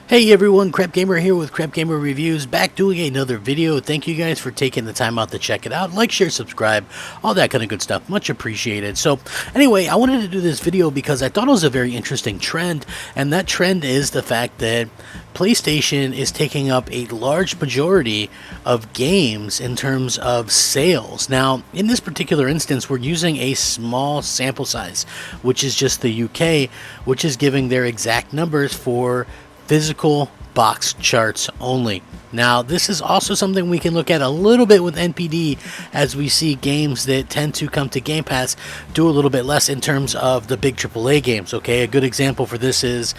Hey everyone, Crapgamer here with Crapgamer Reviews, back doing another video. Thank you guys for taking the time out to check it out. Like, share, subscribe, all that kind of good stuff. Much appreciated. So anyway, I wanted to do this video because I thought it was a very interesting trend, and that trend is the fact that PlayStation is taking up a large majority of games in terms of sales. Now, in this particular instance, we're using a small sample size, which is just the UK, which is giving their exact numbers for physical box charts only. Now, this is also something we can look at a little bit with NPD, as we see games that tend to come to Game Pass do a little bit less in terms of the big AAA games. Okay, a good example for this is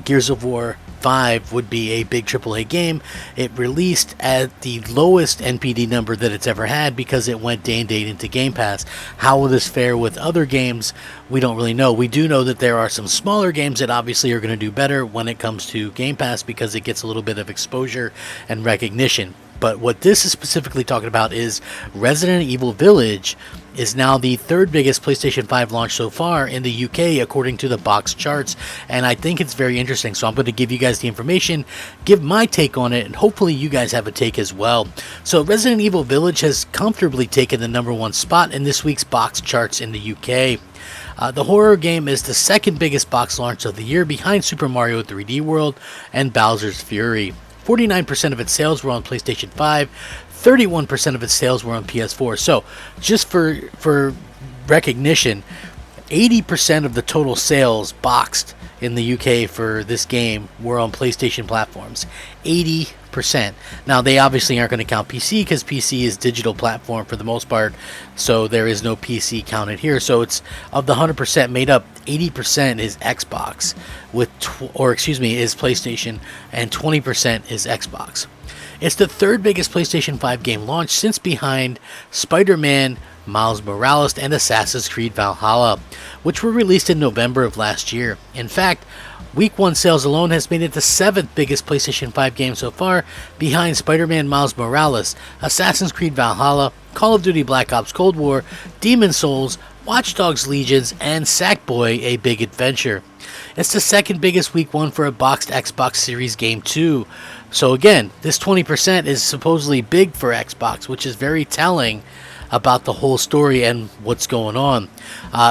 Gears of War 5 would be a big AAA game. It released at the lowest NPD number that it's ever had because it went day and date into Game Pass. How will this fare with other games? We don't really know. We do know that there are some smaller games that obviously are going to do better when it comes to Game Pass because it gets a little bit of exposure and recognition. But what this is specifically talking about is Resident Evil Village is now the third biggest PlayStation 5 launch so far in the UK according to the box charts, and I think it's very interesting. So I'm going to give you guys the information, give my take on it, and hopefully you guys have a take as well. So Resident Evil Village has comfortably taken the #1 spot in this week's box charts in the UK. The horror game is the second biggest box launch of the year behind Super Mario 3D World and Bowser's Fury. 49% of its sales were on PlayStation 5, 31% of its sales were on PS4. So, just for recognition, 80% of the total sales boxed in the UK for this game were on PlayStation platforms. 80%. Now, they obviously aren't going to count PC because PC is digital platform for the most part, so there is no PC counted here. So it's of the 100% made up, 80% is Xbox is PlayStation, and 20% is Xbox. It's the third biggest PlayStation 5 game launch since behind Spider-Man, Miles Morales, and Assassin's Creed Valhalla, which were released in November of last year. In fact, Week 1 sales alone has made it the 7th biggest PlayStation 5 game so far, behind Spider-Man Miles Morales, Assassin's Creed Valhalla, Call of Duty Black Ops Cold War, Demon's Souls, Watch Dogs Legions, and Sackboy: A Big Adventure. It's the second biggest Week 1 for a boxed Xbox Series game too. So again, this 20% is supposedly big for Xbox, which is very telling about the whole story and what's going on.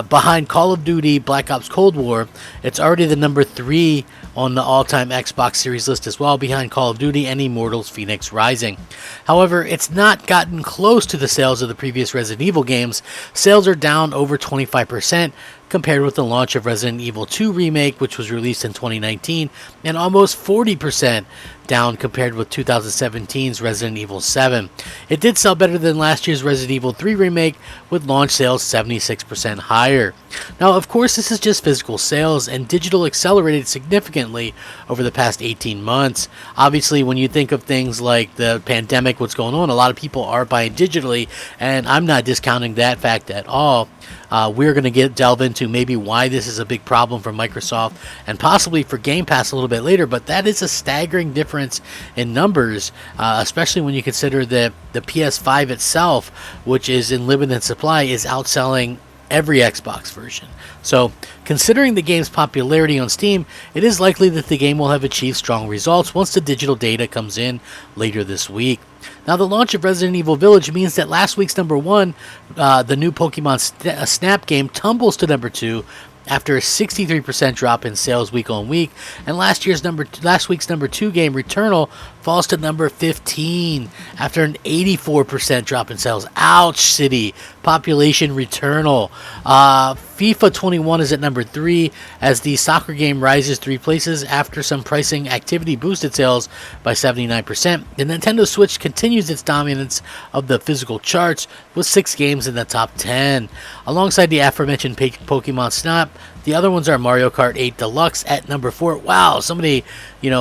Behind Call of Duty Black Ops Cold War, it's already the #3 on the all-time Xbox Series list as well, behind Call of Duty and Immortals Fenyx Rising. However, it's not gotten close to the sales of the previous Resident Evil games. Sales are down over 25% compared with the launch of Resident Evil 2 Remake, which was released in 2019, and almost 40% down compared with 2017's Resident Evil 7. It did sell better than last year's Resident Evil 3 Remake, with launch sales 76% higher. Now, of course, this is just physical sales, and digital accelerated significantly over the past 18 months. Obviously, when you think of things like the pandemic, what's going on, a lot of people are buying digitally, and I'm not discounting that fact at all. We're going to delve into maybe why this is a big problem for Microsoft and possibly for Game Pass a little bit later, but that is a staggering difference in numbers, especially when you consider that the PS5 itself, which is in limited supply, is outselling every Xbox version. So, considering the game's popularity on Steam, it is likely that the game will have achieved strong results once the digital data comes in later this week. Now, the launch of Resident Evil Village means that last week's #1, the new Pokemon Snap game, tumbles to #2 after a 63% drop in sales week on week, and last week's #2 game, Returnal, falls to #15 after an 84% drop in sales. Ouch, City. Population Returnal. FIFA 21 is at #3 as the soccer game rises 3 places after some pricing activity boosted sales by 79%. The Nintendo Switch continues its dominance of the physical charts with 6 games in the top 10. Alongside the aforementioned Pokemon Snap, the other ones are Mario Kart 8 Deluxe at #4. Wow, somebody,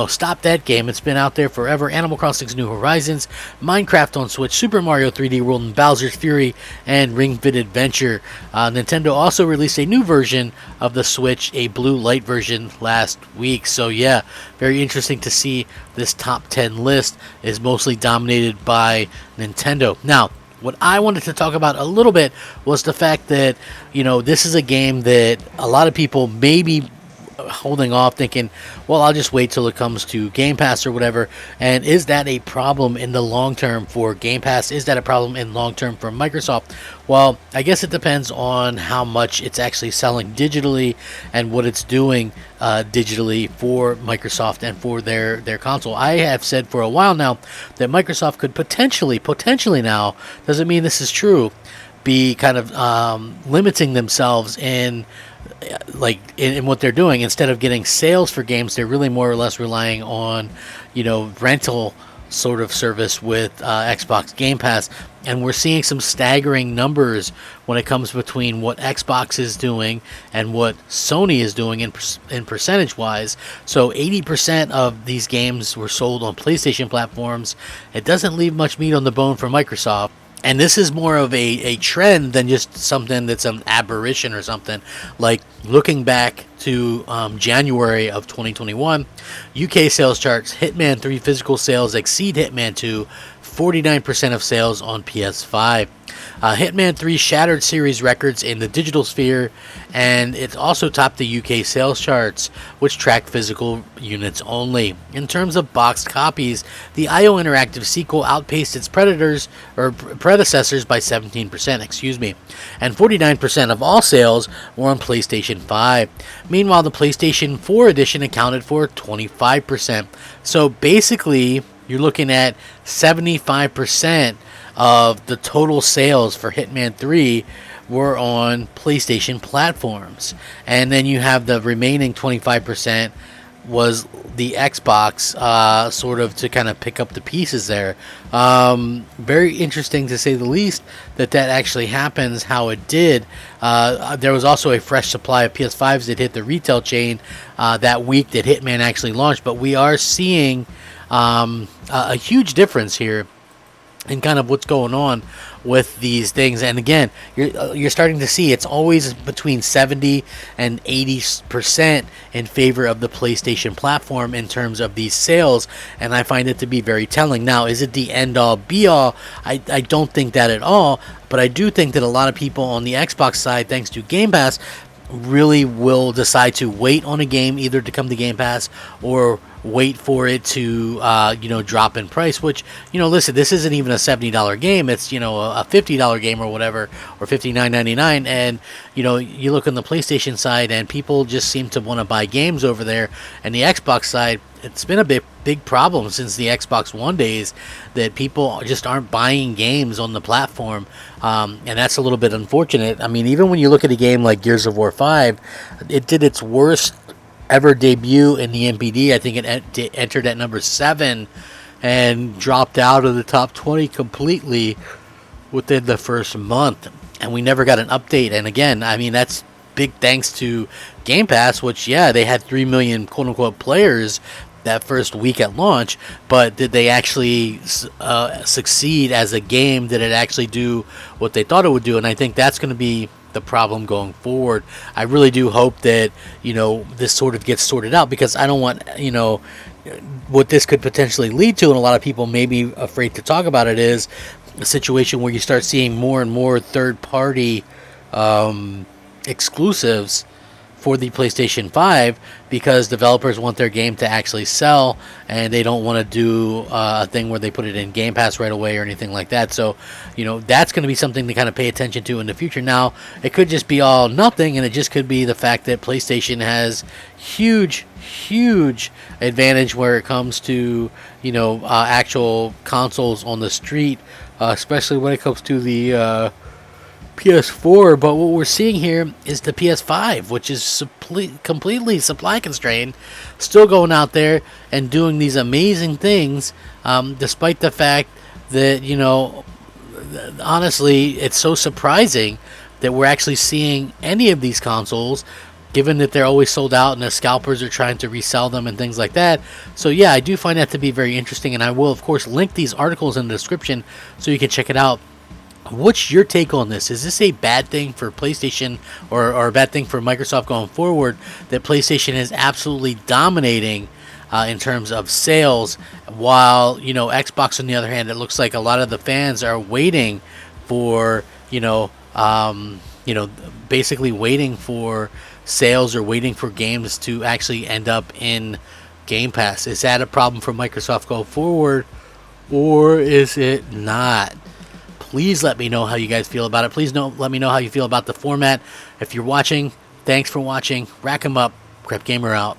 stop that game. It's been out there forever. Animal Crossing's New Horizons, Minecraft on Switch, Super Mario 3D World, and Bowser's Fury, and Ring Fit Adventure. Nintendo also released a new version of the Switch, a blue light version, last week. So yeah, very interesting to see this top 10 list is mostly dominated by Nintendo. Now, what I wanted to talk about a little bit was the fact that, this is a game that a lot of people maybe holding off, thinking, well, I'll just wait till it comes to Game Pass or whatever. And is that a problem in the long term for Game Pass? Is that a problem in long term for Microsoft? Well, I guess it depends on how much it's actually selling digitally and what it's doing digitally for Microsoft and for their console. I have said for a while now that Microsoft could potentially now, doesn't mean this is true, be kind of limiting themselves in what they're doing. Instead of getting sales for games, they're really more or less relying on, rental sort of service with Xbox Game Pass. And we're seeing some staggering numbers when it comes between what Xbox is doing and what Sony is doing in percentage wise. So 80% of these games were sold on PlayStation platforms. It doesn't leave much meat on the bone for Microsoft. And this is more of a trend than just something that's an aberration or something. Like looking back to January of 2021, UK sales charts, Hitman 3 physical sales exceed Hitman 2, 49% of sales on PS5. Hitman 3 shattered series records in the digital sphere, and it also topped the UK sales charts, which track physical units only. In terms of boxed copies, the IO Interactive sequel outpaced its predecessors by 17%, and 49% of all sales were on PlayStation 5. Meanwhile, the PlayStation 4 edition accounted for 25%. So basically, you're looking at 75% of the total sales for Hitman 3 were on PlayStation platforms. And then you have the remaining 25% was the Xbox, sort of to kind of pick up the pieces there. Very interesting to say the least that actually happens how it did. There was also a fresh supply of PS5s that hit the retail chain that week that Hitman actually launched. But we are seeing a huge difference here in kind of what's going on with these things. And again, you're starting to see it's always between 70 and 80% in favor of the PlayStation platform in terms of these sales, and I find it to be very telling. Now, is it the end all be all? I don't think that at all, but I do think that a lot of people on the Xbox side, thanks to Game Pass, really will decide to wait on a game either to come to Game Pass or wait for it to drop in price, which, listen, this isn't even a $70 game. It's, a $50 game or whatever, or $59.99. And, you look on the PlayStation side and people just seem to want to buy games over there. And the Xbox side, it's been a big problem since the Xbox One days that people just aren't buying games on the platform. And that's a little bit unfortunate. I mean, even when you look at a game like Gears of War 5, it did its worst ever debut in the NPD. I think it entered at number 7 and dropped out of the top 20 completely within the first month. And we never got an update. And again, I mean, that's big thanks to Game Pass, which, yeah, they had 3 million quote-unquote players that first week at launch, but did they actually succeed as a game? Did it actually do what they thought it would do? And I think that's going to be the problem going forward. I really do hope that, this sort of gets sorted out, because I don't want, what this could potentially lead to, and a lot of people may be afraid to talk about it, is a situation where you start seeing more and more third-party exclusives for the PlayStation 5, because developers want their game to actually sell, and they don't want to do a thing where they put it in Game Pass right away or anything like that. So, that's going to be something to kind of pay attention to in the future. Now, it could just be all nothing, and it just could be the fact that PlayStation has huge advantage where it comes to, actual consoles on the street, especially when it comes to the PS4. But what we're seeing here is the PS5, which is completely supply constrained, still going out there and doing these amazing things, despite the fact that, honestly, it's so surprising that we're actually seeing any of these consoles, given that they're always sold out and the scalpers are trying to resell them and things like that. So yeah, I do find that to be very interesting, and I will, of course, link these articles in the description so you can check it out. What's your take on this? Is this a bad thing for PlayStation or a bad thing for Microsoft going forward, that PlayStation is absolutely dominating in terms of sales, while, Xbox, on the other hand, it looks like a lot of the fans are waiting for, basically waiting for sales or waiting for games to actually end up in Game Pass? Is that a problem for Microsoft going forward, or is it not? Please let me know how you guys feel about it. Please let me know how you feel about the format. If you're watching, thanks for watching. Rack 'em up. Crapgamer out.